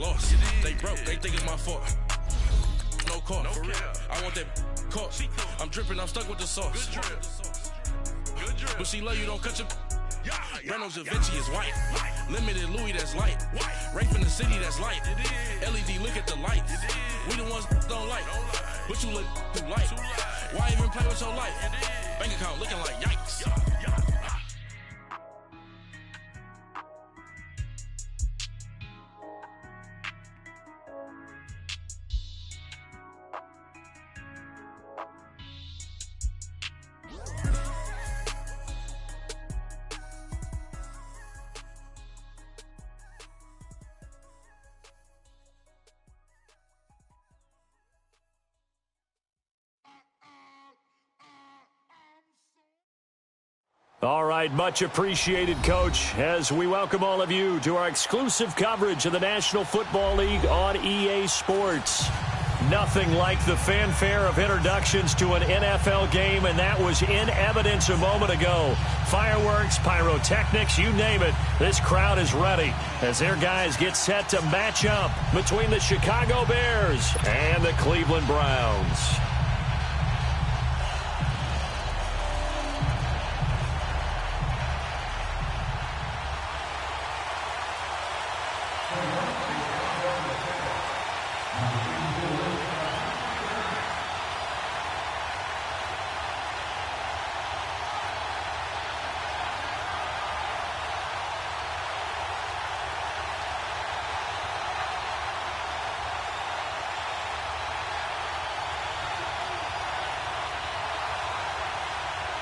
lost. They broke, they think it's my fault. No call, for real. I want that caught. I'm dripping, I'm stuck with the sauce. But she love you, don't cut your. Reynolds Da Vinci is white. Limited Louis, that's light. Rape in the city, that's light. LED, look at the lights. We the ones don't like. But you look too light. Why even play with your life? Bank account looking like yikes. All right, much appreciated, Coach, as we welcome all of you to our exclusive coverage of the National Football League on EA Sports. Nothing like the fanfare of introductions to an NFL game, and that was in evidence a moment ago. Fireworks, pyrotechnics, you name it. This crowd is ready as their guys get set to match up between the Chicago Bears and the Cleveland Browns.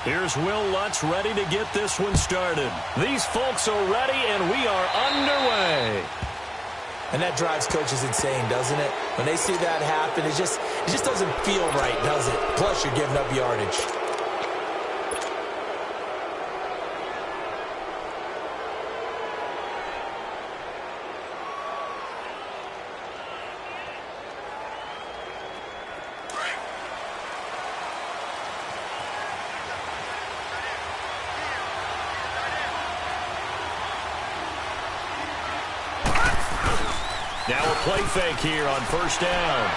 Here's Will Lutz ready to get this one started. These folks are ready, and we are underway. And that drives coaches insane, doesn't it? When they see that happen, it just doesn't feel right, does it? Plus, you're giving up yardage. Now a play fake here on first down.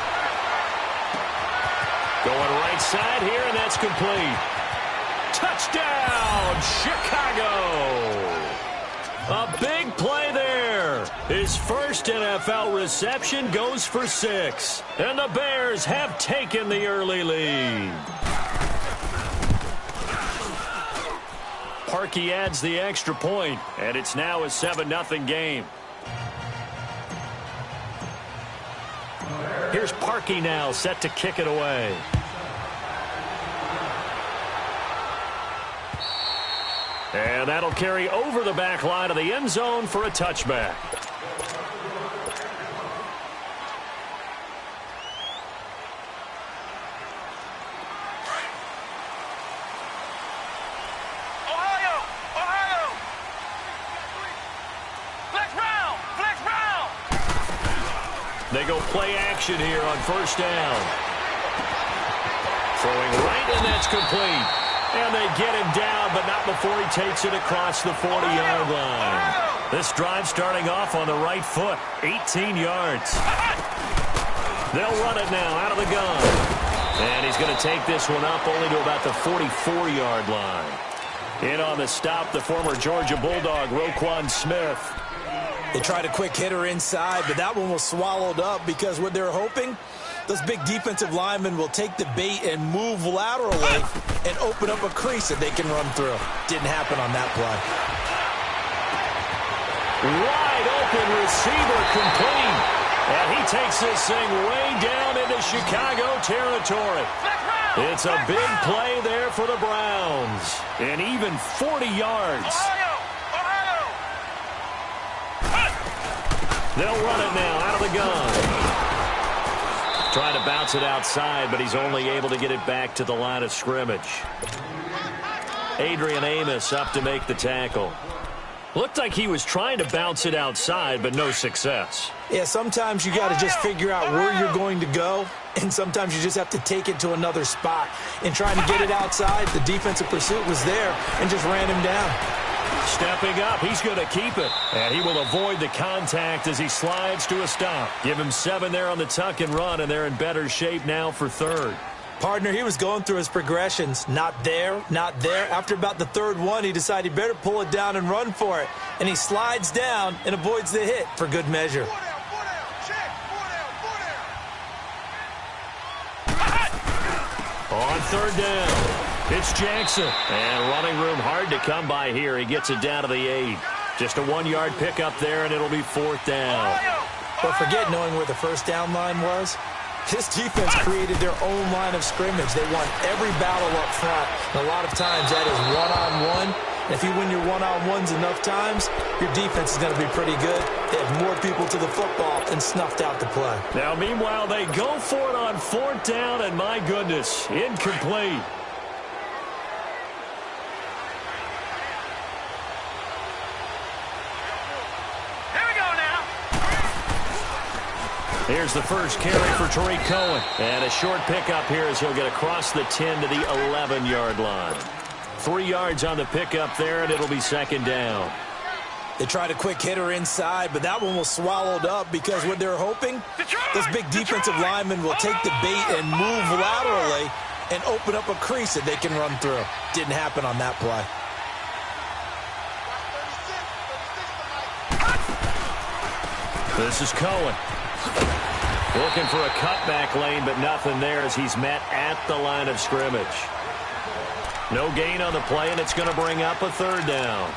Going right side here, and that's complete. Touchdown, Chicago! A big play there. His first NFL reception goes for 6. And the Bears have taken the early lead. Parkey adds the extra point, and it's now a 7-0 game. Here's Parkey now, set to kick it away. And that'll carry over the back line of the end zone for a touchback. They go play action here on first down. Throwing right, and that's complete. And they get him down, but not before he takes it across the 40-yard line. This drive starting off on the right foot, 18 yards. They'll run it now out of the gun. And he's going to take this one up only to about the 44-yard line. In on the stop, the former Georgia Bulldog, Roquan Smith. They tried a quick hitter inside, but that one was swallowed up because what they're hoping, those big defensive linemen will take the bait and move laterally and open up a crease that they can run through. Didn't happen on that play. Wide open receiver complete. And he takes this thing way down into Chicago territory. It's a big play there for the Browns. And even 40 yards. They'll run it now out of the gun. Trying to bounce it outside, but he's only able to get it back to the line of scrimmage. Adrian Amos up to make the tackle. Looked like he was trying to bounce it outside, but no success. Yeah, sometimes you got to just figure out where you're going to go, and sometimes you just have to take it to another spot. And trying to get it outside, the defensive pursuit was there and just ran him down. Stepping up, he's going to keep it. And he will avoid the contact as he slides to a stop. Give him 7 there on the tuck and run, and they're in better shape now for third. Partner, he was going through his progressions. Not there, not there. After about the third one, he decided he better pull it down and run for it. And he slides down and avoids the hit for good measure. On third down, it's Jackson. And running room hard to come by here. He gets it down to the 8. Just a 1-yard pickup there, and it'll be 4th down. But forget knowing where the first down line was. This defense created their own line of scrimmage. They won every battle up front. And a lot of times that is one-on-one. And if you win your one-on-ones enough times, your defense is going to be pretty good. They have more people to the football and snuffed out the play. Now, meanwhile, they go for it on 4th down, and my goodness, incomplete. Here's the first carry for Tariq Cohen. And a short pickup here as he'll get across the 10 to the 11-yard line. 3 yards on the pickup there, and it'll be 2nd down. They tried a quick hitter inside, but that one was swallowed up because what they're hoping, those big defensive linemen will take the bait and move laterally and open up a crease that they can run through. Didn't happen on that play. This is Cohen. Looking for a cutback lane, but nothing there as he's met at the line of scrimmage. No gain on the play, and it's going to bring up a 3rd down.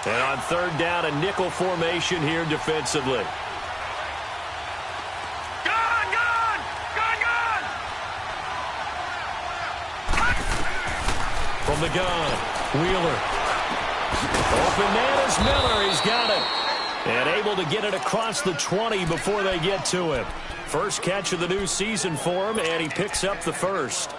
And on 3rd down, a nickel formation here defensively. From the gun, Wheeler. Open man is Miller. He's got it. And able to get it across the 20 before they get to him. First catch of the new season for him, and he picks up the first.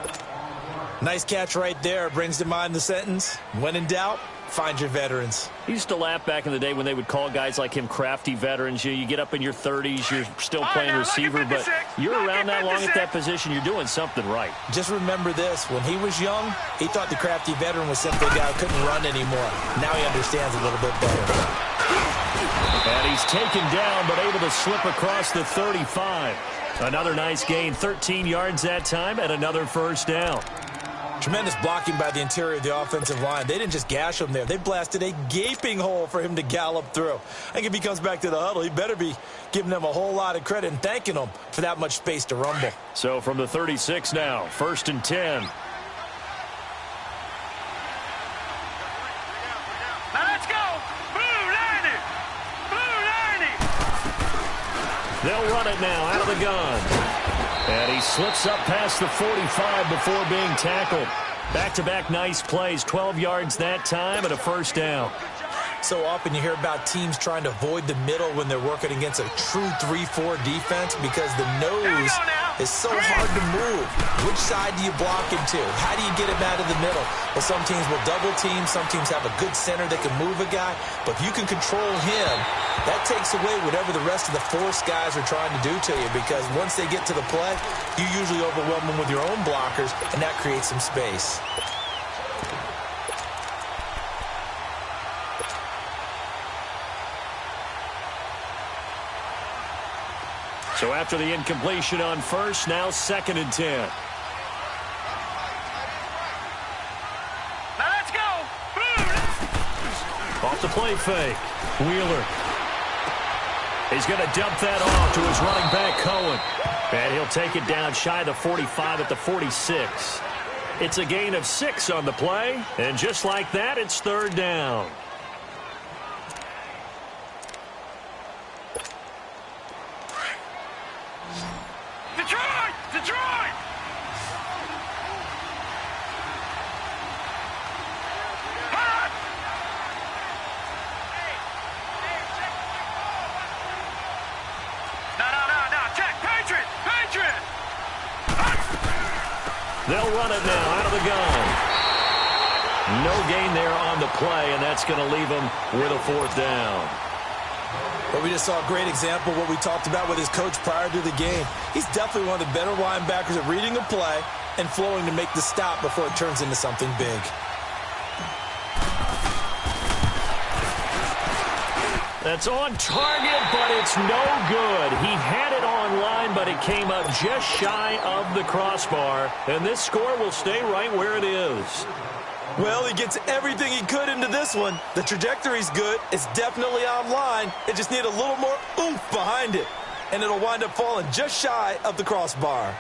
Nice catch right there. Brings to mind the sentence, when in doubt, find your veterans. He used to laugh back in the day when they would call guys like him crafty veterans. You get up in your 30s, you're still playing receiver, but you're around that long at that position, you're doing something right. Just remember this. When he was young, he thought the crafty veteran was simply a guy who couldn't run anymore. Now he understands a little bit better. And he's taken down, but able to slip across the 35. Another nice gain, 13 yards that time, and another first down. Tremendous blocking by the interior of the offensive line. They didn't just gash him there. They blasted a gaping hole for him to gallop through. I think if he comes back to the huddle, he better be giving them a whole lot of credit and thanking them for that much space to rumble. So from the 36 now, 1st and 10. Now let's go. Blue 90. Blue 90. They'll run it now out of the gun. And he slips up past the 45 before being tackled. Back-to-back nice plays, 12 yards that time and a first down. So often you hear about teams trying to avoid the middle when they're working against a true 3-4 defense because the nose is so hard to move. Which side do you block into? How do you get him out of the middle? Well, some teams will double team. Some teams have a good center that can move a guy. But if you can control him, that takes away whatever the rest of the force guys are trying to do to you because once they get to the play, you usually overwhelm them with your own blockers, and that creates some space. So after the incompletion on first, now 2nd and 10. Now let's go. Off the play fake. Wheeler. He's going to dump that off to his running back, Cohen. And he'll take it down shy of the 45 at the 46. It's a gain of 6 on the play. And just like that, it's 3rd down. Detroit! Detroit! Hot! No. Check. Patriot! Patriot! They'll run it now out of the gun. No gain there on the play, and that's going to leave them with a 4th down. But we just saw a great example of what we talked about with his coach prior to the game. He's definitely one of the better linebackers at reading a play and flowing to make the stop before it turns into something big. That's on target, but it's no good. He had it on line, but it came up just shy of the crossbar, and this score will stay right where it is. Well, he gets everything he could into this one. The trajectory's good. It's definitely online. It just needs a little more oomph behind it, and it'll wind up falling just shy of the crossbar.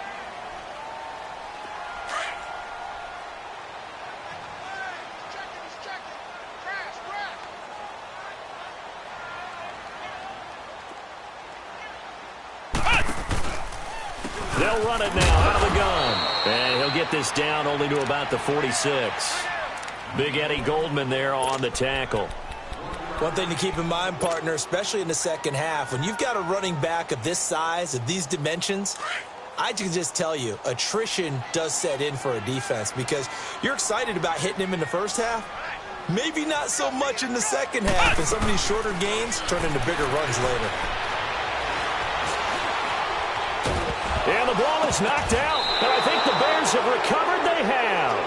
They'll run it now out of the gun. And he'll get this down only to about the 46. Big Eddie Goldman there on the tackle. One thing to keep in mind, partner, especially in the second half, when you've got a running back of this size, of these dimensions, I can just tell you, attrition does set in for a defense because you're excited about hitting him in the first half. Maybe not so much in the second half, and some of these shorter gains turn into bigger runs later. And the ball is knocked out, and I think the Bears have recovered. They have.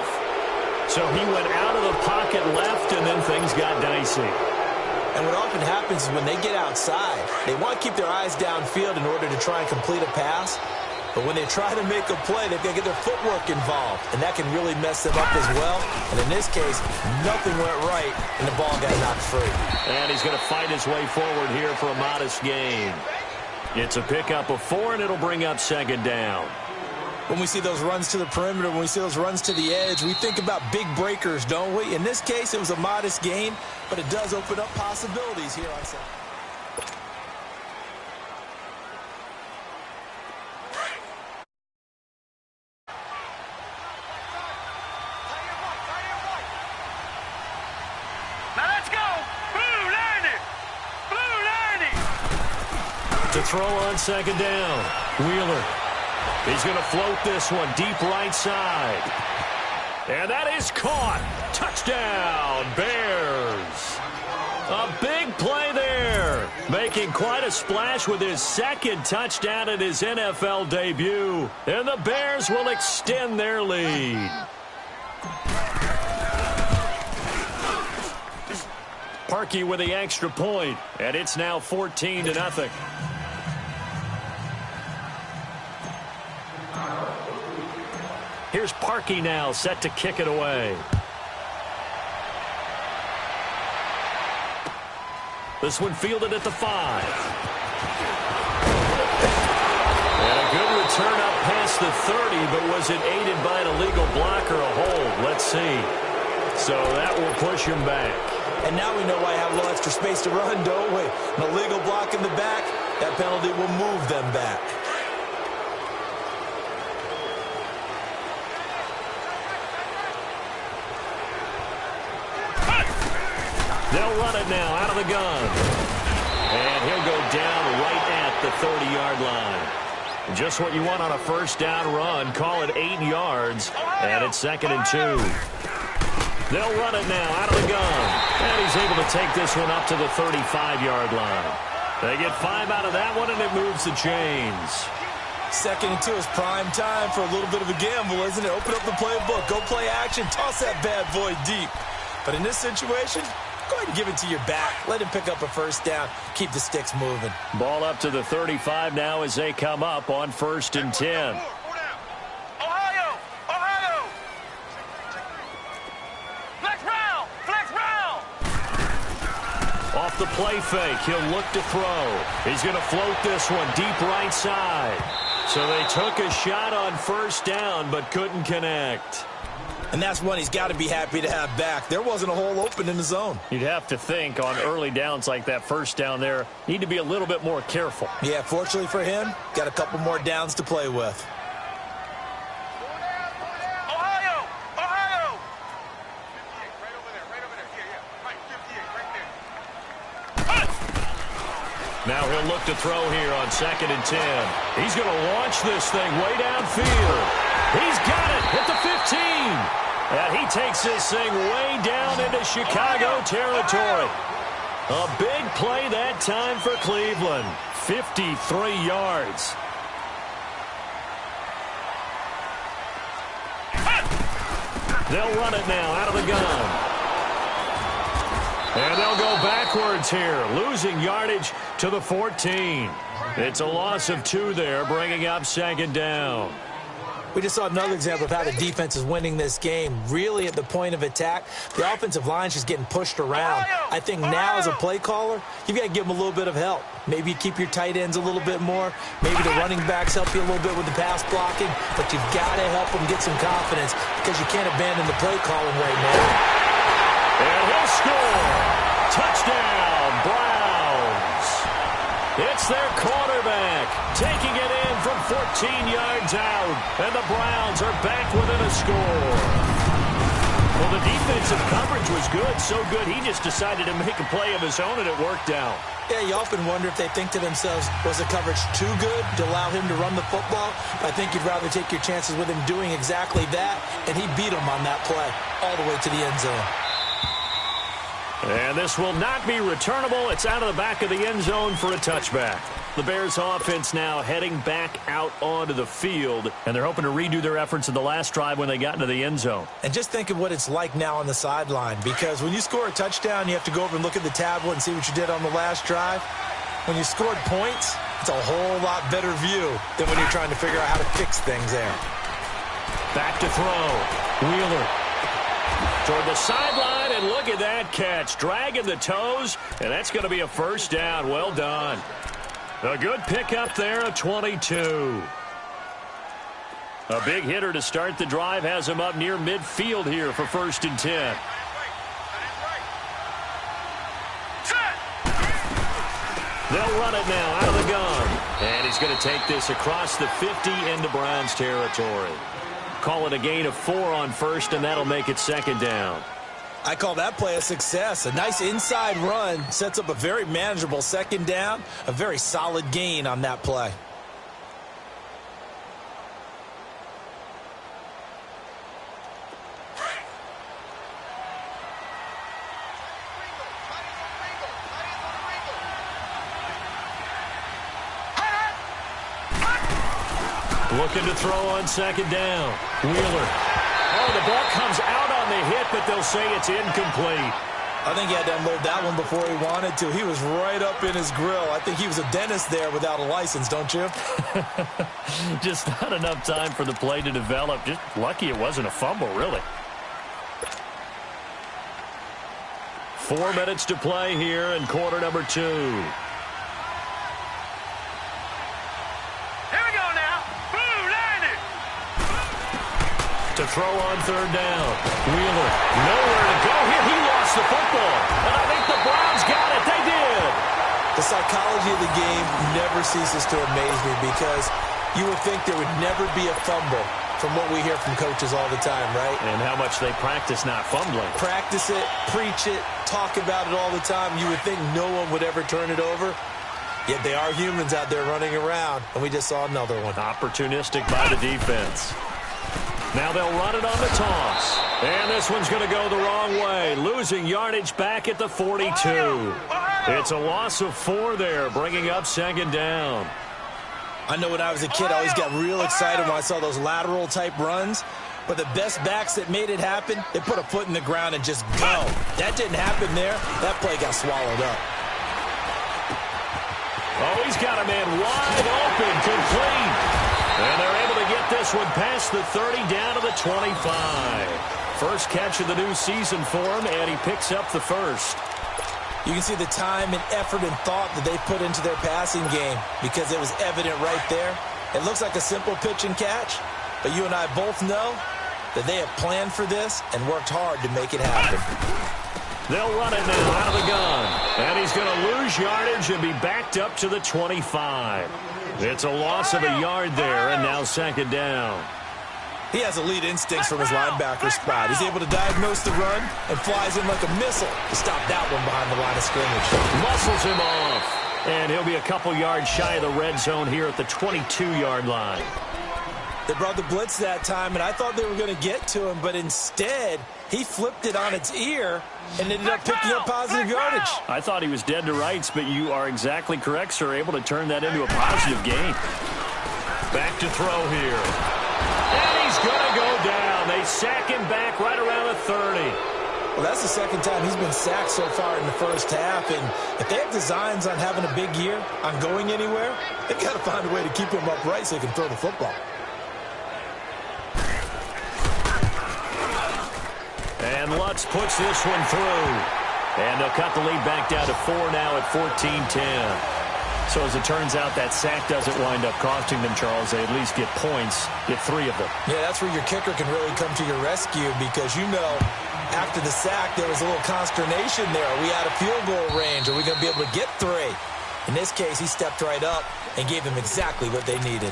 So he went out of the pocket left, and then things got dicey. And what often happens is when they get outside, they want to keep their eyes downfield in order to try and complete a pass. But when they try to make a play, they've got to get their footwork involved, and that can really mess them up as well. And in this case, nothing went right, and the ball got knocked free. And he's going to fight his way forward here for a modest gain. It's a pickup of 4, and it'll bring up second down. When we see those runs to the perimeter, when we see those runs to the edge, we think about big breakers, don't we? In this case, it was a modest gain, but it does open up possibilities here on Sunday. To throw on second down. Wheeler. He's going to float this one deep right side. And that is caught. Touchdown, Bears. A big play there. Making quite a splash with his second touchdown at his NFL debut. And the Bears will extend their lead. Parkey with the extra point. And it's now 14-0. Here's Parkey now, set to kick it away. This one fielded at the 5. And a good return up past the 30, but was it aided by an illegal block or a hold? Let's see. So that will push him back. And now we know why I have a little extra space to run, don't we? An illegal block in the back, that penalty will move them back. They'll run it now out of the gun. And he'll go down right at the 30-yard line. Just what you want on a first down run. Call it 8 yards. And it's 2nd and 2. They'll run it now out of the gun. And he's able to take this one up to the 35-yard line. They get 5 out of that one, and it moves the chains. 2nd and 2 is prime time for a little bit of a gamble, isn't it? Open up the playbook. Go play action. Toss that bad boy deep. But in this situation, go ahead and give it to your back. Let him pick up a first down. Keep the sticks moving. Ball up to the 35 now as they come up on 1st and 10. Ohio! Ohio! Flex round! Flex round! Off the play fake, he'll look to throw. He's going to float this one deep right side. So they took a shot on first down but couldn't connect. And that's one he's got to be happy to have back. There wasn't a hole open in the zone. You'd have to think on early downs like that first down there, need to be a little bit more careful. Yeah, fortunately for him, got a couple more downs to play with. Ohio! Ohio! 58, right over there, right over there. Yeah, right, 58, right there. Now he'll look to throw here on 2nd and 10. He's going to launch this thing way downfield. He's got it at the 15. And he takes this thing way down into Chicago territory. A big play that time for Cleveland. 53 yards. They'll run it now out of the gun. And they'll go backwards here, losing yardage to the 14. It's a loss of 2 there, bringing up second down. We just saw another example of how the defense is winning this game. Really at the point of attack, the offensive line's just getting pushed around. I think now as a play caller, you've got to give them a little bit of help. Maybe you keep your tight ends a little bit more. Maybe the running backs help you a little bit with the pass blocking. But you've got to help them get some confidence because you can't abandon the play calling right now. And he'll score. Touchdown, Browns. It's their quarterback taking it in from 14 yards out. And the Browns are back within a score. Well, the defensive coverage was good, so good he just decided to make a play of his own, and it worked out. Yeah, you often wonder if they think to themselves, was the coverage too good to allow him to run the football? I think you'd rather take your chances with him doing exactly that, and he beat him on that play all the way to the end zone. And this will not be returnable. It's out of the back of the end zone for a touchback. The Bears offense now heading back out onto the field, and they're hoping to redo their efforts in the last drive when they got into the end zone. And just think of what it's like now on the sideline, because when you score a touchdown, you have to go over and look at the tablet and see what you did on the last drive. When you scored points, it's a whole lot better view than when you're trying to figure out how to fix things there. Back to throw. Wheeler toward the sideline, and look at that catch. Dragging the toes, and that's going to be a first down. Well done. A good pickup there of 22. A big hitter to start the drive has him up near midfield here for 1st and 10. They'll run it now out of the gun. And he's going to take this across the 50 into Browns territory. Call it a gain of 4 on 1st, and that'll make it 2nd down. I call that play a success. A nice inside run sets up a very manageable 2nd down. A very solid gain on that play. Looking to throw on 2nd down. Wheeler. Oh, the ball comes out on the hit, but they'll say it's incomplete. I think he had to unload that one before he wanted to. He was right up in his grill. I think he was a dentist there without a license, don't you? Just not enough time for the play to develop. Just lucky it wasn't a fumble, really. 4 minutes to play here in quarter number 2. To throw on 3rd down. Wheeler, nowhere to go here. He lost the football. And I think the Browns got it. They did. The psychology of the game never ceases to amaze me because you would think there would never be a fumble from what we hear from coaches all the time, right? And how much they practice not fumbling. Practice it, preach it, talk about it all the time. You would think no one would ever turn it over. Yet they are humans out there running around, and we just saw another one. Opportunistic by the defense. Now they'll run it on the toss. And this one's going to go the wrong way. Losing yardage back at the 42. It's a loss of 4 there, bringing up 2nd down. I know when I was a kid, I always got real excited when I saw those lateral-type runs. But the best backs that made it happen, they put a foot in the ground and just go. That didn't happen there. That play got swallowed up. Oh, he's got a man wide open, complete. And they're able to get this one past the 30 down to the 25. First catch of the new season for him, and he picks up the 1st. You can see the time and effort and thought that they put into their passing game because it was evident right there. It looks like a simple pitch and catch, but you and I both know that they have planned for this and worked hard to make it happen. They'll run it now out of the gun. And he's going to lose yardage and be backed up to the 25. It's a loss of a yard there, and now 2nd down. He has elite instincts from his linebacker spot. He's able to diagnose the run and flies in like a missile to stop that one behind the line of scrimmage. Muscles him off. And he'll be a couple yards shy of the red zone here at the 22-yard line. They brought the blitz that time, and I thought they were going to get to him, but instead, he flipped it on its ear and ended up picking up positive yardage. I thought he was dead to rights, but you are exactly correct, sir. Able to turn that into a positive gain. Back to throw here. And he's going to go down. They they sack him back right around the 30. Well, that's the second time he's been sacked so far in the first half, and if they have designs on having a big year, on going anywhere, they've got to find a way to keep him upright so he can throw the football. And Lutz puts this one through. And they'll cut the lead back down to 4 now at 14-10. So as it turns out, that sack doesn't wind up costing them, Charles. They at least get points, get 3 of them. Yeah, that's where your kicker can really come to your rescue because, you know, after the sack, there was a little consternation there. Are we out of field goal range? Are we going to be able to get 3? In this case, he stepped right up and gave them exactly what they needed.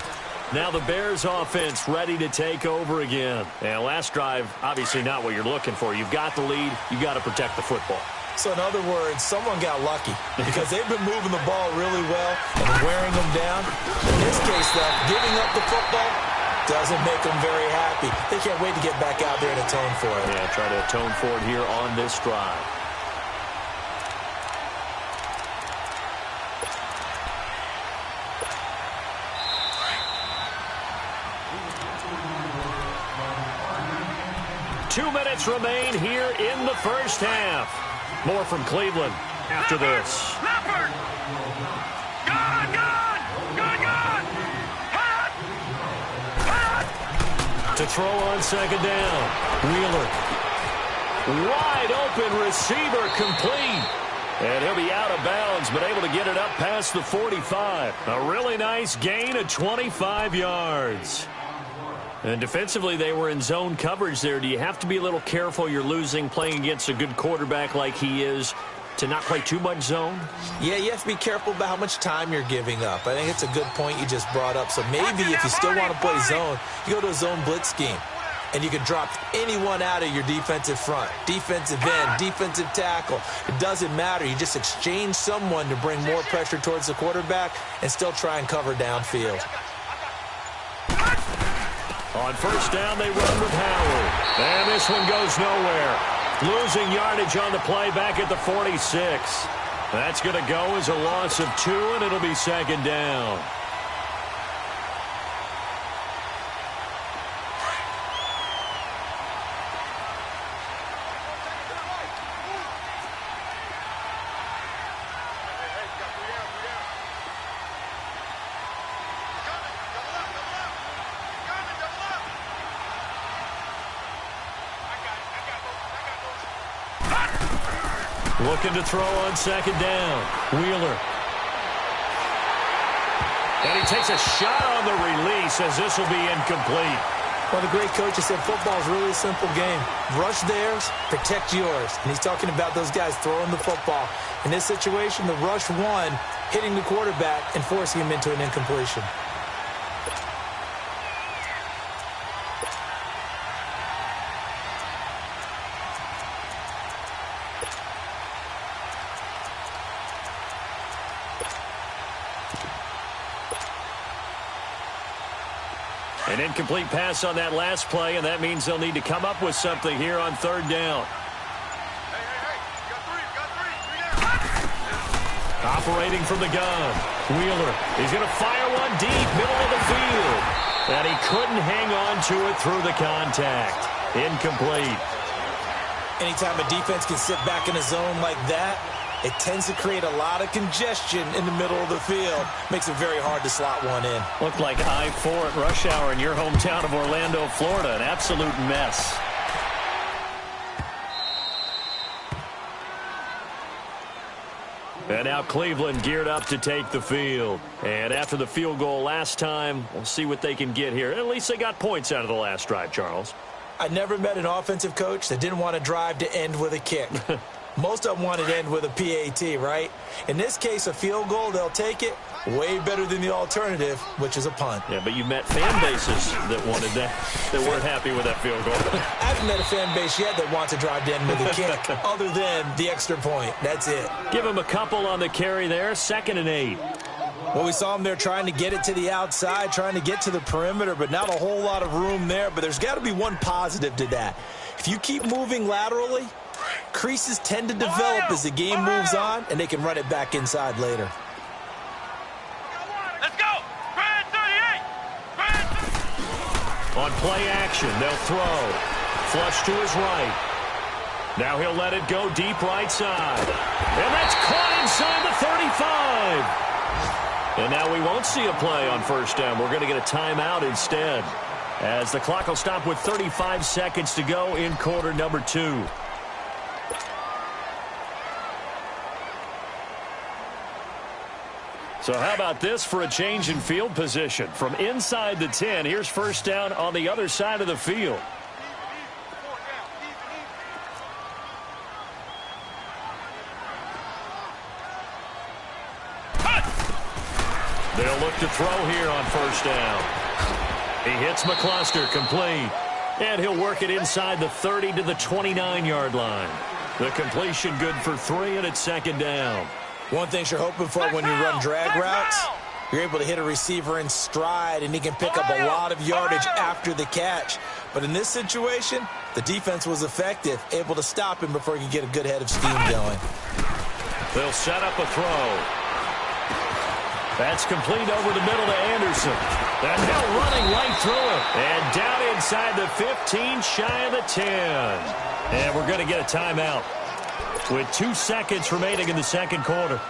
Now the Bears offense ready to take over again. And last drive, obviously not what you're looking for. You've got the lead. You've got to protect the football. So in other words, someone got lucky because they've been moving the ball really well and wearing them down. In this case, though, giving up the football doesn't make them very happy. They can't wait to get back out there and atone for it. Yeah, try to atone for it here on this drive. Two minutes remain here in the first half. More from Cleveland after this. Leopard! Good! To throw on second down. Wheeler. Wide open receiver complete. And he'll be out of bounds, but able to get it up past the 45. A really nice gain of 25 yards. And defensively, they were in zone coverage there. Do you have to be a little careful you're losing playing against a good quarterback like he is to not play too much zone? Yeah, you have to be careful about how much time you're giving up. I think it's a good point you just brought up. So maybe if you still want to play zone, you go to a zone blitz scheme. And you can drop anyone out of your defensive front, defensive end, defensive tackle. It doesn't matter. You just exchange someone to bring more pressure towards the quarterback and still try and cover downfield. On first down, they run with Howard. And this one goes nowhere. Losing yardage on the play back at the 46. That's going to go as a loss of 2, and it'll be second down. Looking to throw on second down. Wheeler. And he takes a shot on the release as this will be incomplete. Well, the great coach has said football is really a simple game. Rush theirs, protect yours. And he's talking about those guys throwing the football. In this situation, the rush one, hitting the quarterback and forcing him into an incompletion. An incomplete pass on that last play, and that means they'll need to come up with something here on third down. Operating from the gun. Wheeler. He's going to fire one deep, middle of the field. And he couldn't hang on to it through the contact. Incomplete. Anytime a defense can sit back in a zone like that, it tends to create a lot of congestion in the middle of the field. Makes it very hard to slot one in. Looked like I-4 at rush hour in your hometown of Orlando, Florida. An absolute mess. And now Cleveland geared up to take the field. And after the field goal last time, we'll see what they can get here. At least they got points out of the last drive, Charles. I never met an offensive coach that didn't want to drive to end with a kick. Most of them want to end with a PAT, right? In this case, a field goal, they'll take it. Way better than the alternative, which is a punt. Yeah, but you met fan bases that wanted that, that weren't happy with that field goal. I haven't met a fan base yet that wants to drive to end with a kick, other than the extra point. That's it. Give him a couple on the carry there, 2nd and 8. Well, we saw him there trying to get it to the outside, trying to get to the perimeter, but not a whole lot of room there. But there's got to be one positive to that. If you keep moving laterally, creases tend to develop as the game moves on, and they can run it back inside later. Let's go! Brad 38! Brad 38! On play action, they'll throw. Flush to his right. Now he'll let it go deep right side. And that's caught inside the 35. And now we won't see a play on first down. We're going to get a timeout instead, as the clock will stop with 35 seconds to go in quarter number 2. So how about this for a change in field position? From inside the 10, here's first down on the other side of the field. They'll look to throw here on first down. He hits McCluster, complete. And he'll work it inside the 30 to the 29-yard line. The completion good for 3, and it's second down. One thing you're hoping for when you run drag routes, you're able to hit a receiver in stride, and he can pick up a lot of yardage after the catch. But in this situation, the defense was effective, able to stop him before he could get a good head of steam going. They'll set up a throw. That's complete over the middle to Anderson. That now running right through him. And down inside the 15, shy of the 10. And we're going to get a timeout with 2 seconds remaining in the second quarter.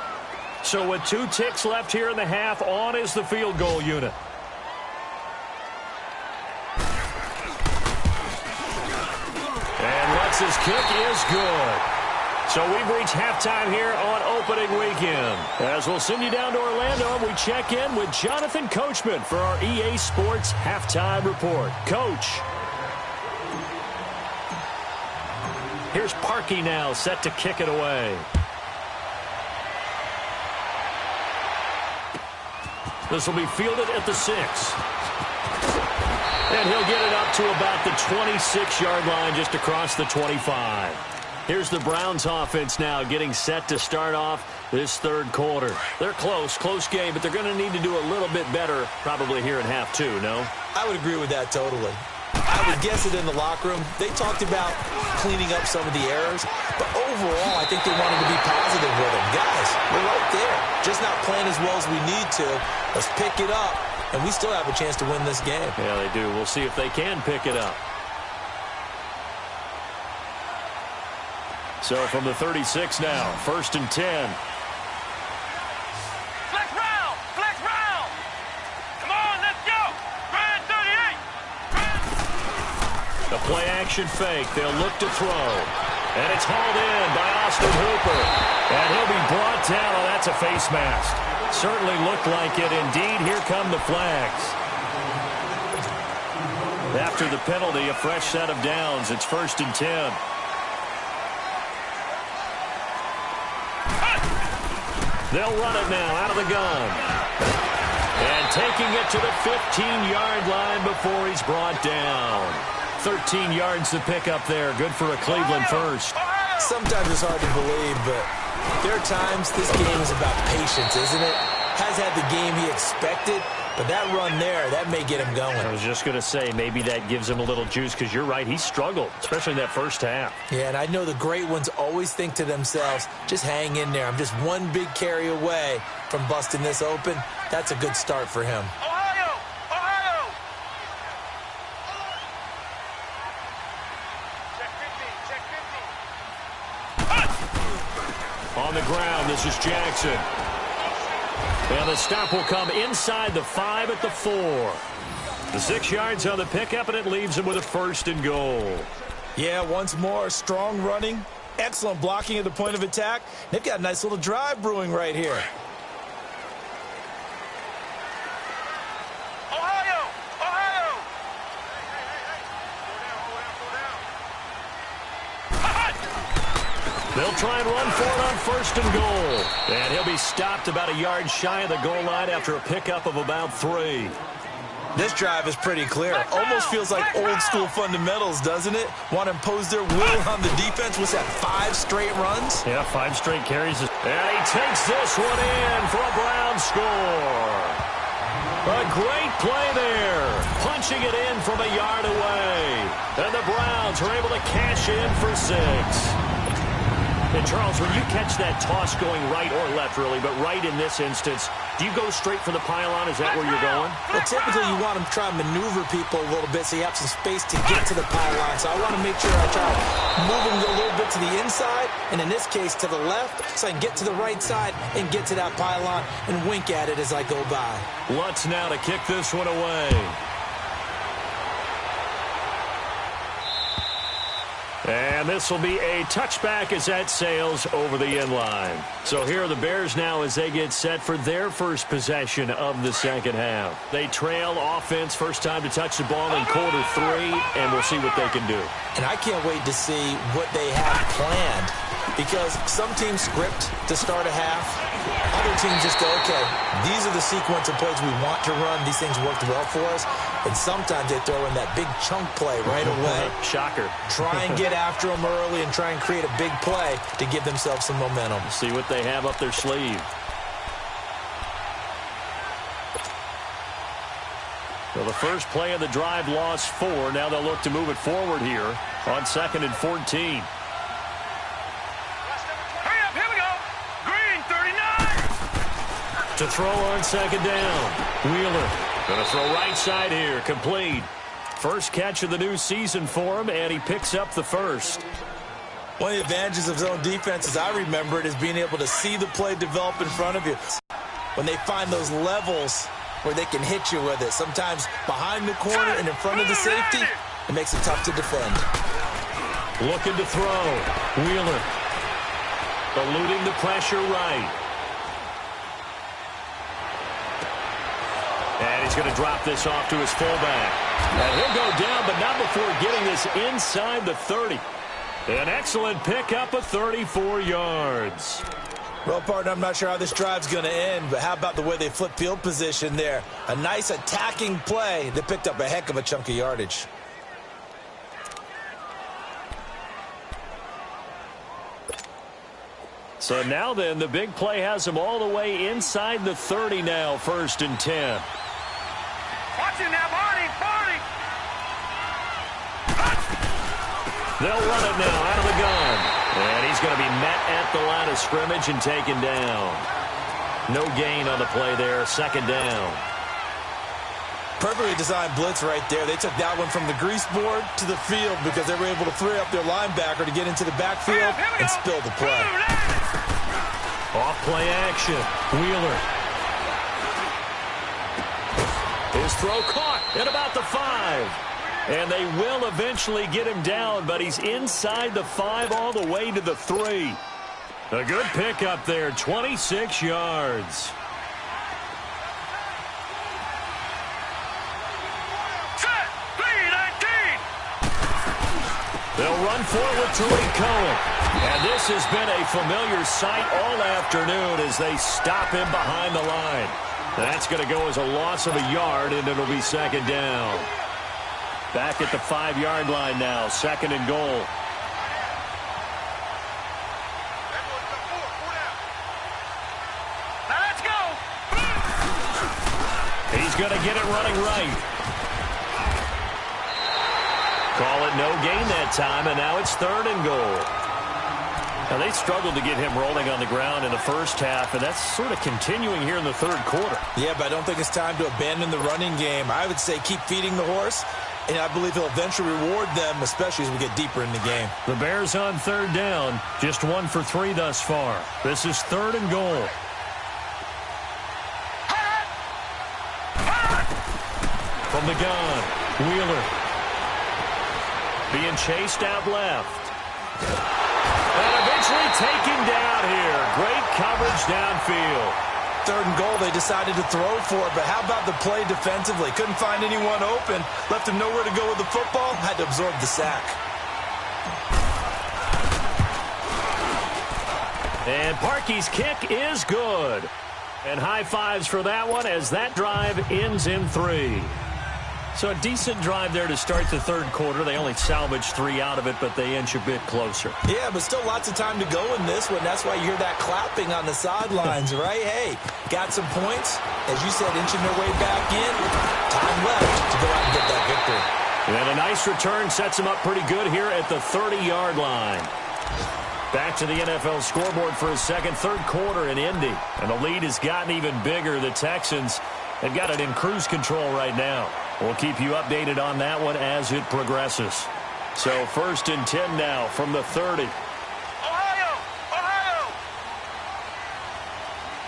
So with 2 ticks left here in the half, on is the field goal unit. And Lutz's kick is good. So we've reached halftime here on opening weekend. As we'll send you down to Orlando, and we check in with Jonathan Coachman for our EA Sports Halftime Report. Coach. Here's Parkey now, set to kick it away. This will be fielded at the 6. And he'll get it up to about the 26-yard line, just across the 25. Here's the Browns offense now getting set to start off this third quarter. They're close game, but they're going to need to do a little bit better probably here in half 2, no? I would agree with that totally. I would guess it in the locker room. They talked about cleaning up some of the errors, but overall, I think they wanted to be positive with them. Guys, we're right there. Just not playing as well as we need to. Let's pick it up, and we still have a chance to win this game. Yeah, they do. We'll see if they can pick it up. So from the 36 now, 1st and 10. Flex round! Flex round! Come on, let's go! Grand 38! The play action fake. They'll look to throw. And it's hauled in by Austin Hooper. And he'll be brought down. Oh, that's a face mask. Certainly looked like it. Indeed, here come the flags. After the penalty, a fresh set of downs. It's 1st and 10. They'll run it now out of the gun. And taking it to the 15-yard line before he's brought down. 13 yards to pick up there. Good for a Cleveland first. Sometimes it's hard to believe, but there are times this game is about patience, isn't it? Has had the game he expected, but that run there, that may get him going. I was just going to say, maybe that gives him a little juice, because you're right, he struggled, especially in that first half. Yeah, and I know the great ones always think to themselves, just hang in there. I'm just one big carry away from busting this open. That's a good start for him. Ohio! Ohio! Check 50, check 50. On the ground, this is Jackson. And the stop will come inside the 5 at the 4. The 6 yards on the pickup, and it leaves him with a 1st and goal. Yeah, once more, strong running, excellent blocking at the point of attack. They've got a nice little drive brewing right here. Ohio! Ohio! They'll try and run for it on 1st and goal. And he'll be stopped about a yard shy of the goal line after a pickup of about 3. This drive is pretty clear. Almost feels like old school fundamentals, doesn't it? Want to impose their will on the defense. What's that, 5 straight runs? Yeah, 5 straight carries. And he takes this one in for a Brown score. A great play there. Punching it in from a yard away. And the Browns are able to cash in for 6. And, Charles, when you catch that toss going right or left, really, but right in this instance, do you go straight for the pylon? Is that where you're going? Well, typically you want to try and maneuver people a little bit so you have some space to get to the pylon. So I want to make sure I try to move them a little bit to the inside, and in this case to the left, so I can get to the right side and get to that pylon and wink at it as I go by. Lutz now to kick this one away. And this will be a touchback as that sails over the end line. So here are the Bears now as they get set for their first possession of the second half. They trail offense, first time to touch the ball in quarter 3, and we'll see what they can do. And I can't wait to see what they have planned, because some teams script to start a half. Other teams just go, okay, these are the sequence of plays we want to run. These things worked well for us. And sometimes they throw in that big chunk play right away. Shocker. Try and get after them early and try and create a big play to give themselves some momentum. See what they have up their sleeve. Well, the first play of the drive lost 4. Now they'll look to move it forward here on 2nd and 14. To throw on second down. Wheeler going to throw right side here. Complete. First catch of the new season for him, and he picks up the first. One of the advantages of zone defense, as I remember it, is being able to see the play develop in front of you. When they find those levels where they can hit you with it, sometimes behind the corner and in front of the safety, it makes it tough to defend. Looking to throw. Wheeler eluding the pressure right. And he's going to drop this off to his fullback. And he'll go down, but not before getting this inside the 30. An excellent pickup of 34 yards. Well, partner, I'm not sure how this drive's going to end, but how about the way they flip field position there? A nice attacking play that picked up a heck of a chunk of yardage. So now then, the big play has him all the way inside the 30 now, 1st and 10. Watch him now, Barney! They'll run it now out of the gun. And he's going to be met at the line of scrimmage and taken down. No gain on the play there, 2nd down. Perfectly designed blitz right there. They took that one from the grease board to the field because they were able to free up their linebacker to get into the backfield and spill the play. Off play action. Wheeler. His throw caught at about the 5. And they will eventually get him down, but he's inside the 5 all the way to the 3. A good pickup there, 26 yards. They'll run forward to Lee Cohen. And this has been a familiar sight all afternoon as they stop him behind the line. That's going to go as a loss of a yard, and it'll be 2nd down. Back at the 5-yard line now, 2nd and goal. Now let's go! He's going to get it running right. Call it no gain that time, and now it's 3rd and goal. Now, they struggled to get him rolling on the ground in the first half, and that's sort of continuing here in the 3rd quarter. Yeah, but I don't think it's time to abandon the running game. I would say keep feeding the horse, and I believe he'll eventually reward them, especially as we get deeper in the game. The Bears on 3rd down, just 1 for 3 thus far. This is 3rd and goal. From the gun, Wheeler. Being chased out left. And eventually taken down here. Great coverage downfield. 3rd and goal, they decided to throw for it, but how about the play defensively? Couldn't find anyone open, left him nowhere to go with the football, had to absorb the sack. And Parkey's kick is good. And high fives for that one as that drive ends in 3. So a decent drive there to start the 3rd quarter. They only salvaged 3 out of it, but they inch a bit closer. Yeah, but still lots of time to go in this one. That's why you hear that clapping on the sidelines, right? Hey, got some points. As you said, inching their way back in. Time left to go out and get that victory. And a nice return sets them up pretty good here at the 30-yard line. Back to the NFL scoreboard for a second, third quarter in Indy. And the lead has gotten even bigger. The Texans have got it in cruise control right now. We'll keep you updated on that one as it progresses. So 1st and 10 now from the 30. Ohio! Ohio!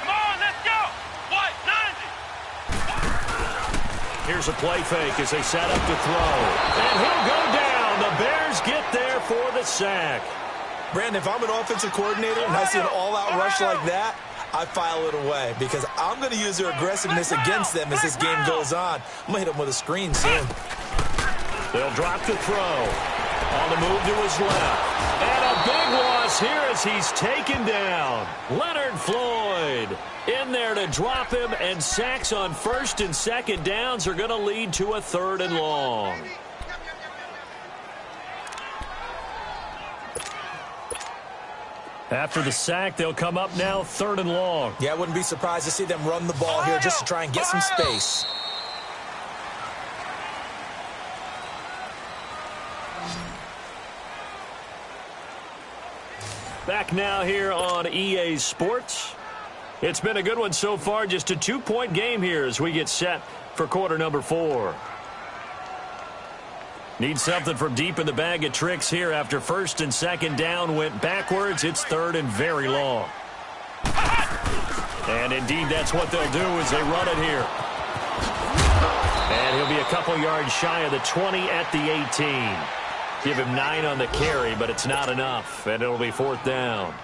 Come on, let's go! White, 90! Here's a play fake as they set up to throw. And he'll go down. The Bears get there for the sack. Brandon, if I'm an offensive coordinator and I see an all-out rush like that, I file it away because I'm going to use their aggressiveness against them as this game goes on. I'm going to hit them with a screen soon. They'll drop the throw. On the move to his left. And a big loss here as he's taken down. Leonard Floyd in there to drop him, and sacks on 1st and 2nd downs are going to lead to a 3rd and long. After the sack, they'll come up now 3rd and long. Yeah, I wouldn't be surprised to see them run the ball here just to try and get some space. Back now here on EA Sports. It's been a good one so far. Just a 2-point game here as we get set for quarter number 4. Need something from deep in the bag of tricks here after 1st and 2nd down went backwards. It's 3rd and very long. And indeed, that's what they'll do as they run it here. And he'll be a couple yards shy of the 20 at the 18. Give him 9 on the carry, but it's not enough, and it'll be 4th down.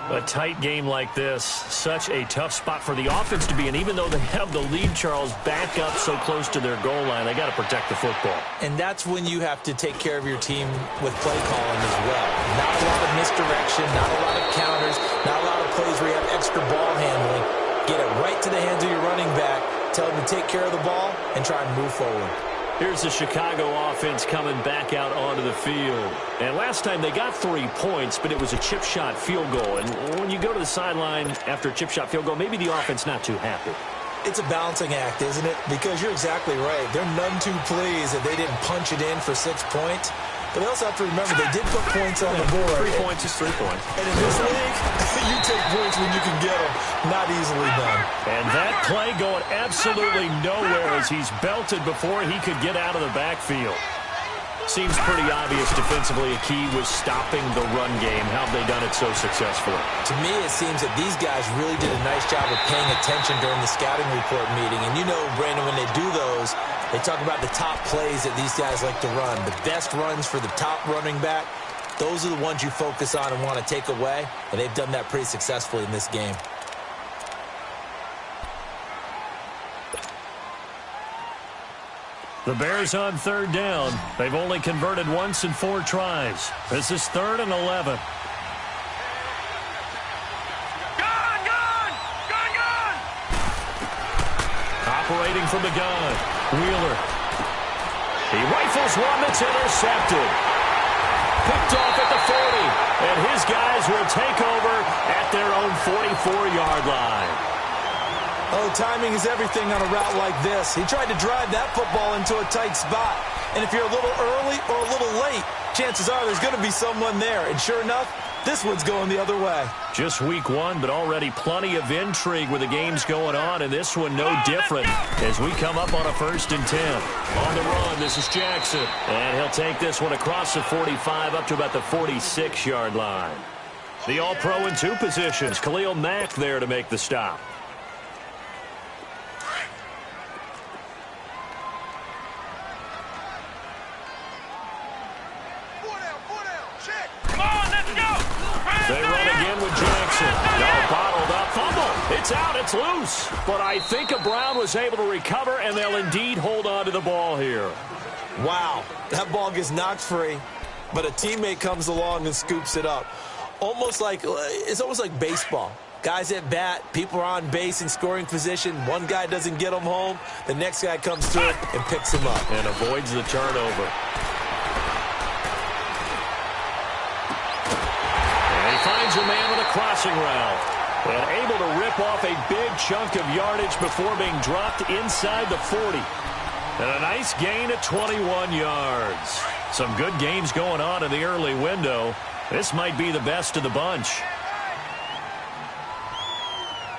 A tight game like this, such a tough spot for the offense to be in. Even though they have the lead, Charles, back up so close to their goal line, they got to protect the football. And that's when you have to take care of your team with play calling as well. Not a lot of misdirection, not a lot of counters, not a lot of plays where you have extra ball handling. Get it right to the hands of your running back, tell them to take care of the ball, and try and move forward. Here's the Chicago offense coming back out onto the field. And last time they got 3 points, but it was a chip shot field goal. And when you go to the sideline after a chip shot field goal, maybe the offense not too happy. It's a balancing act, isn't it? Because you're exactly right. They're none too pleased that they didn't punch it in for 6 points. But they also have to remember they did put points on the board. 3 points is 3 points. And in this league, you take points when you can get them. Not easily done. And that play going absolutely nowhere as he's belted before he could get out of the backfield. Seems pretty obvious defensively. A key was stopping the run game. How have they done it so successfully? To me, it seems that these guys really did a nice job of paying attention during the scouting report meeting. And you know, Brandon, when they do those, they talk about the top plays that these guys like to run. The best runs for the top running back, those are the ones you focus on and want to take away. And they've done that pretty successfully in this game. The Bears on 3rd down. They've only converted once in 4 tries. This is 3rd and 11. Gun! Operating from the gun. Wheeler. He rifles one that's intercepted. Picked off at the 40. And his guys will take over at their own 44-yard line. Oh, timing is everything on a route like this. He tried to drive that football into a tight spot. And if you're a little early or a little late, chances are there's going to be someone there. And sure enough, this one's going the other way. Just week 1, but already plenty of intrigue with the games going on, and this one no different as we come up on a 1st and 10. On the run, this is Jackson. And he'll take this one across the 45 up to about the 46-yard line. The All-Pro in 2 positions. Khalil Mack there to make the stop. They run again with Jackson. No, bottled up. Fumble. It's out. It's loose. But I think Brown was able to recover, and they'll indeed hold on to the ball here. Wow. That ball gets knocked free, but a teammate comes along and scoops it up. It's almost like baseball. Guys at bat, people are on base in scoring position. One guy doesn't get him home. The next guy comes through and picks him up. And avoids the turnover. Finds a man with a crossing route. And able to rip off a big chunk of yardage before being dropped inside the 40. And a nice gain of 21 yards. Some good games going on in the early window. This might be the best of the bunch.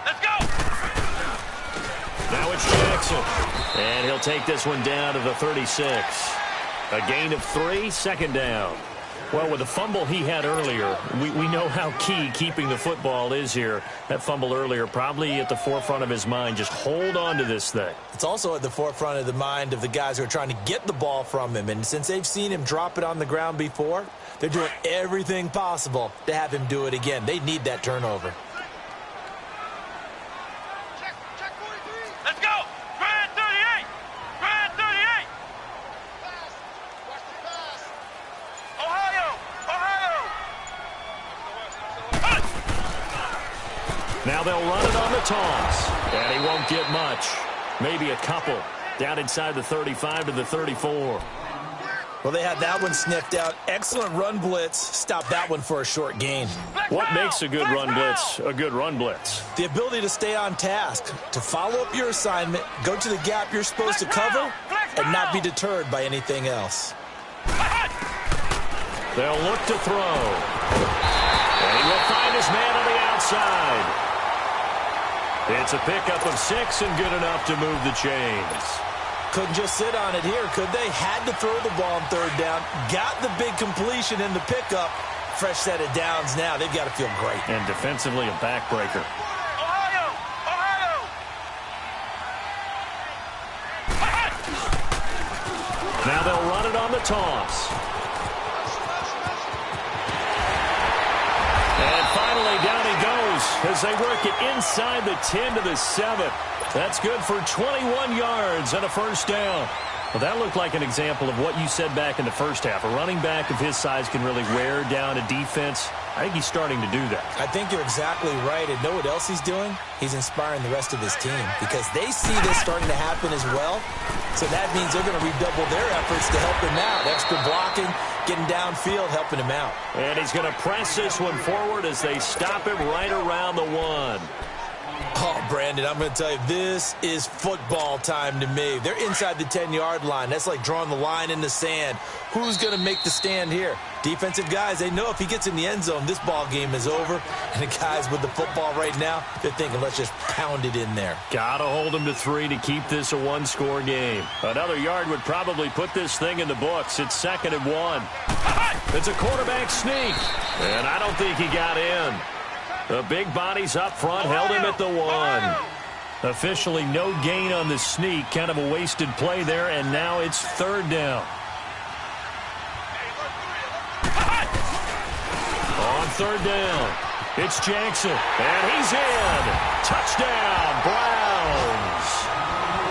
Let's go! Now it's Jackson. And he'll take this one down to the 36. A gain of 3, second down. Well, with the fumble he had earlier, we know how key keeping the football is here. That fumble earlier probably at the forefront of his mind. Just hold on to this thing. It's also at the forefront of the mind of the guys who are trying to get the ball from him. And since they've seen him drop it on the ground before, they're doing everything possible to have him do it again. They need that turnover. Check 43. Let's go! Grand 38! Grand 38! Watch the pass. Ohio! Now they'll run it on the toss. And he won't get much. Maybe a couple. Down inside the 35 to the 34. Well, they had that one sniffed out. Excellent run blitz. Stop that one for a short gain. What makes a good run blitz a good run blitz? The ability to stay on task, to follow up your assignment, go to the gap you're supposed to cover, and not be deterred by anything else. They'll look to throw. And he will find his man on the outside. It's a pickup of 6 and good enough to move the chains. Couldn't just sit on it here, could they? Had to throw the ball on third down. Got the big completion in the pickup. Fresh set of downs now. They've got to feel great. And defensively a backbreaker. Ohio! Now they'll run it on the toss. And finally down he goes as they work it inside the 10 to the 7. That's good for 21 yards and a first down. Well, that looked like an example of what you said back in the first half. A running back of his size can really wear down a defense. I think he's starting to do that. I think you're exactly right. And know what else he's doing? He's inspiring the rest of his team because they see this starting to happen as well. So that means they're going to redouble their efforts to help him out. Extra blocking, getting downfield, helping him out. And he's going to press this one forward as they stop him right around the 1. Oh, Brandon, I'm going to tell you, this is football time to me. They're inside the 10-yard line. That's like drawing the line in the sand. Who's going to make the stand here? Defensive guys, they know if he gets in the end zone, this ball game is over. And the guys with the football right now, they're thinking, let's just pound it in there. Got to hold him to 3 to keep this a one-score game. Another yard would probably put this thing in the books. It's 2nd and 1. It's a quarterback sneak. And I don't think he got in. The big bodies up front held him at the 1. Officially no gain on the sneak. Kind of a wasted play there, and now it's 3rd down. On 3rd down, it's Jackson, and he's in. Touchdown, Browns.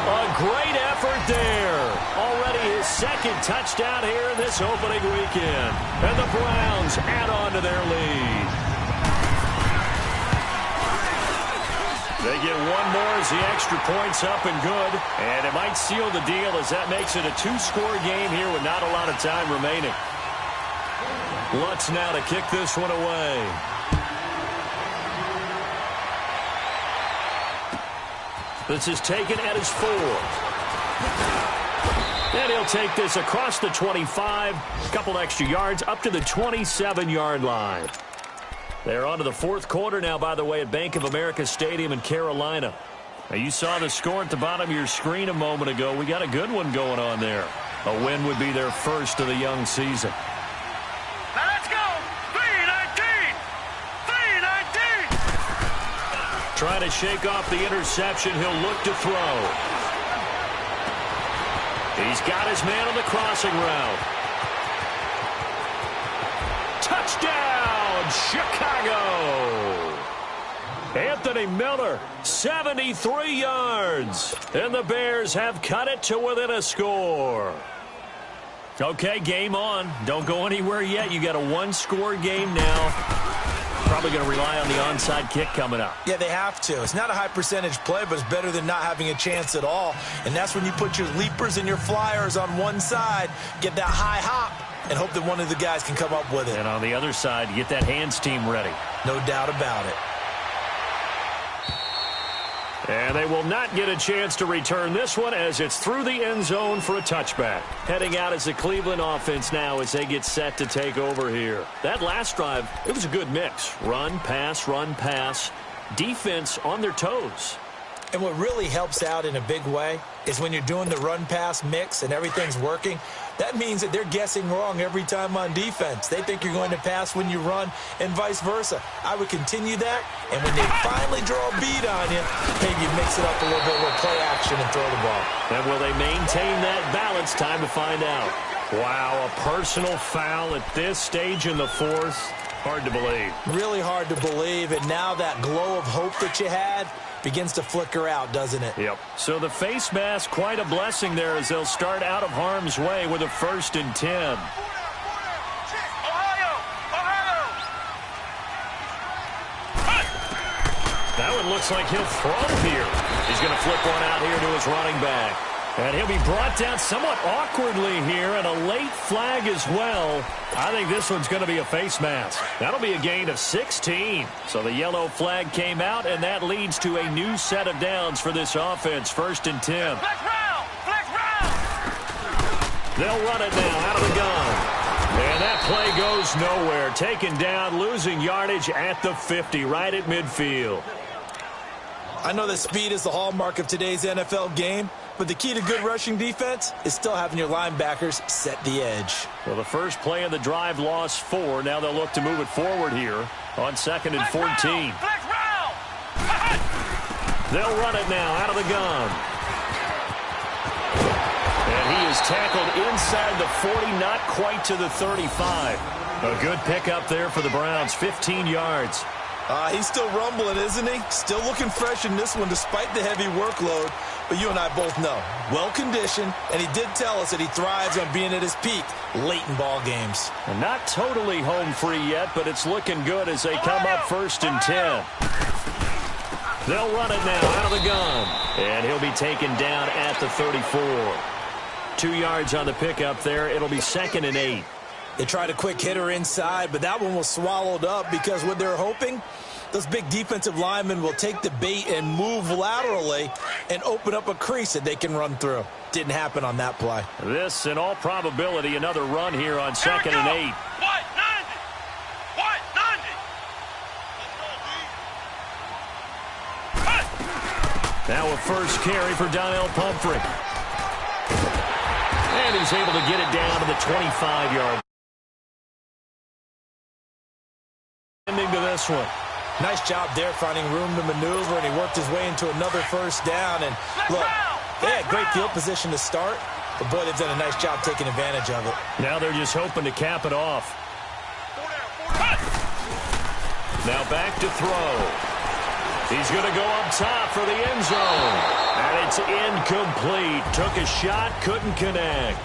A great effort there. Already his 2nd touchdown here this opening weekend. And the Browns add on to their lead. They get one more as the extra point's up and good. And it might seal the deal as that makes it a 2-score game here with not a lot of time remaining. Lutz now to kick this one away. This is taken at his 4. And he'll take this across the 25. A couple extra yards up to the 27-yard line. They're on to the 4th quarter now, by the way, at Bank of America Stadium in Carolina. Now, you saw the score at the bottom of your screen a moment ago. We got a good one going on there. A win would be their first of the young season. Now let's go! 3-19! 3-19! Trying to shake off the interception. He'll look to throw. He's got his man on the crossing route. Touchdown, Chicago! Anthony Miller, 73 yards. And the Bears have cut it to within a score. Okay, game on. Don't go anywhere yet. You got a 1-score game now. Probably going to rely on the onside kick coming up. Yeah, they have to. It's not a high percentage play, but it's better than not having a chance at all. And that's when you put your leapers and your flyers on one side, get that high hop, and hope that one of the guys can come up with it. And on the other side, get that hands team ready. No doubt about it. And they will not get a chance to return this one as it's through the end zone for a touchback. Heading out as the Cleveland offense now as they get set to take over here. That last drive, it was a good mix. Run, pass, defense on their toes. And what really helps out in a big way is when you're doing the run-pass mix and everything's working, that means that they're guessing wrong every time on defense. They think you're going to pass when you run and vice versa. I would continue that, and when they finally draw a beat on you, maybe you mix it up a little bit with play action and throw the ball. And will they maintain that balance? Time to find out. Wow, a personal foul at this stage in the fourth. Hard to believe. Really hard to believe, and now that glow of hope that you had begins to flicker out, doesn't it? Yep. So the face mask, quite a blessing there as they'll start out of harm's way with a 1st and 10. That one looks like he'll throw here. He's going to flip one out here to his running back. And he'll be brought down somewhat awkwardly here, and a late flag as well. I think this one's going to be a face mask. That'll be a gain of 16. So the yellow flag came out, and that leads to a new set of downs for this offense. 1st and 10. Flex round! Flex round! They'll run it now out of the gun. And that play goes nowhere. Taken down, losing yardage at the 50, right at midfield. I know that speed is the hallmark of today's NFL game, but the key to good rushing defense is still having your linebackers set the edge. Well, the first play of the drive lost 4. Now they'll look to move it forward here on 2nd and 14. Flex round! They'll run it now out of the gun. And he is tackled inside the 40, not quite to the 35. A good pickup there for the Browns, 15 yards. He's still rumbling, isn't he? Still looking fresh in this one despite the heavy workload. But you and I both know, well-conditioned, and he did tell us that he thrives on being at his peak late in ball games. And not totally home free yet, but it's looking good as they come up 1st and 10. They'll run it now out of the gun. And he'll be taken down at the 34. 2 yards on the pickup there. It'll be 2nd and 8. They tried a quick hitter inside, but that one was swallowed up because what they're hoping, those big defensive linemen will take the bait and move laterally and open up a crease that they can run through. Didn't happen on that play. This, in all probability, another run here on 2nd and 8. What? 90! What? 90! Now a first carry for Donnell Pumphrey. And he's able to get it down to the 25-yard. Ending to this one. Nice job there finding room to maneuver, and he worked his way into another first down. And look, they had great field position to start, but boy, they've done a nice job taking advantage of it. Now they're just hoping to cap it off. Now back to throw. He's going to go up top for the end zone. And it's incomplete. Took a shot, couldn't connect.